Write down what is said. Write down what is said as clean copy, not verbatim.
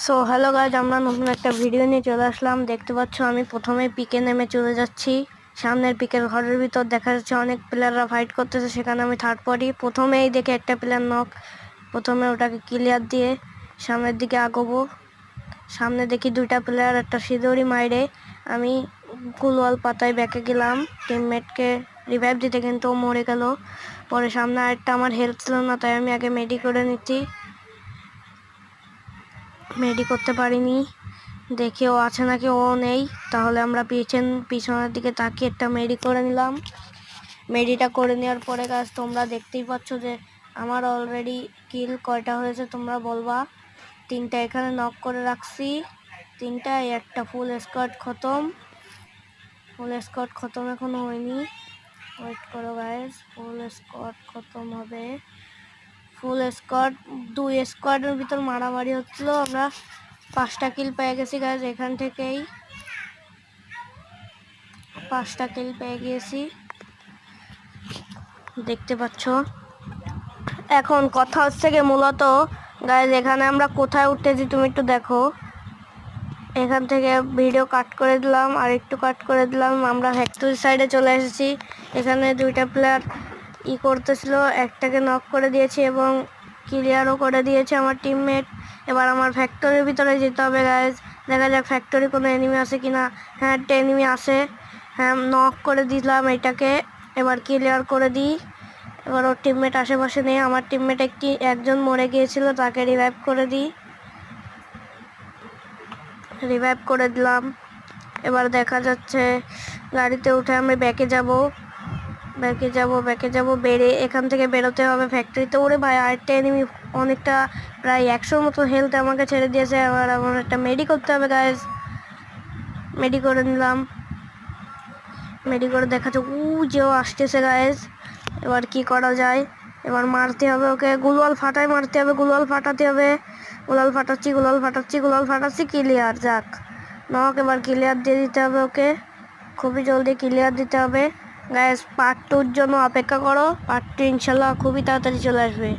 So hello guys, আমরা নতুন একটা ভিডিও নিয়ে চলে আসলাম। দেখতে পাচ্ছ আমি প্রথমে পিকে নেমে চলে যাচ্ছি। সামনের পিকের ঘরের ভিতর দেখা যাচ্ছে অনেক প্লেয়াররা ফাইট করতেছে, সেখানে আমি থার্ড পড়ি। প্রথমেই দেখে একটা প্লেয়ার নক, প্রথমে ওটাকে ক্লিয়ার দিয়ে সামনের দিকে আগাবো। সামনে দেখি দুইটা প্লেয়ার একটা সিঁদুরি মাইরে, আমি গুলওয়াল পাতায় ব্যাকে গেলাম টিমমেটকে রিভাইভ দিতে, কিন্তু ও মরে গেল। পরে সামনে আরেকটা, আমার হেল্প ছিল না তাই আমি আগে মেডি করে নিচ্ছি। মেডি করতে পারিনি, দেখে ও আছে নাকি, ও নেই। তাহলে আমরা পিছনের দিকে তাকিয়ে একটা মেডি করে নিলাম। মেডিটা করে নেওয়ার পরে গাছ তোমরা দেখতেই পাচ্ছ যে আমার অলরেডি কিল কয়টা হয়েছে তোমরা বলবা। 3টা এখানে নক করে রাখছি, 3টায় একটা ফুল স্কোয়াড খতম। ফুল স্কোয়াড খতম এখনো হয়নি, ওয়েট করো গাইস, ফুল স্কোয়াড খতম হবে। ফুল স্কোয়াড 2 স্কোয়াডের ভিতর মারামারি হচ্ছিল, আমরা 5টা কিল পেয়ে গেছি গাইজ। এখান থেকেই 5টা কিল পেয়ে গিয়েছি, দেখতে পাচ্ছ। এখন কথা হচ্ছে গিয়ে মূলত গাইজ, এখানে আমরা কোথায় উঠতেছি তুমি একটু দেখো। এখান থেকে ভিডিও কাট করে দিলাম আর একটু কাট করে দিলাম, আমরা ফ্যাক্টরি সাইডে চলে এসেছি। এখানে 2টা প্লেয়ার করতেছিল, একটাকে নক করে দিয়েছি এবং ক্লিয়ারও করে দিয়েছে আমার টিমমেট। এবার আমার ফ্যাক্টরির ভিতরে যেতে হবে গাইজ, দেখা যাক ফ্যাক্টরি কোনো এনিমি আছে কিনা। হ্যাঁ, একটা এনিমি আছে, হ্যাঁ নক করে দিলাম এটাকে। এবার ক্লিয়ার করে দিই। এবার ওর টিমমেট আশেপাশে নেই, আমার টিমমেট একজন মরে গিয়েছিল, তাকে রিভাইভ করে দিই। রিভাইভ করে দিলাম। এবার দেখা যাচ্ছে গাড়িতে উঠে আমি ব্যাকে যাব বেড়ে এখান থেকে বেরোতে হবে ফ্যাক্টরিতে। ওরে ভাই, আরেকটা এনিমি অনেকটা প্রায় 100 মতো হেলথ আমাকে ছেড়ে দিয়েছে। এবার আমার একটা মেডি করতে হবে গাইজ, মেডি করে নিলাম। মেডি করে দেখাচ্ছে যেও আসতেছে গাইজ। এবার কি করা যায়, এবার মারতে হবে ওকে, গুলওয়াল ফাটায় মারতে হবে, গুলওয়াল ফাটাতে হবে। গুলাল ফাটাচ্ছি, ক্লিয়ার। যাক নক, এবার ক্লিয়ার দিয়ে দিতে হবে ওকে, খুবই জলদি ক্লিয়ার দিতে হবে গাইজ। পার্ট 2-র জন্য অপেক্ষা করো, পার্ট 2 ইনশাল্লাহ খুবই তাড়াতাড়ি চলে আসবে।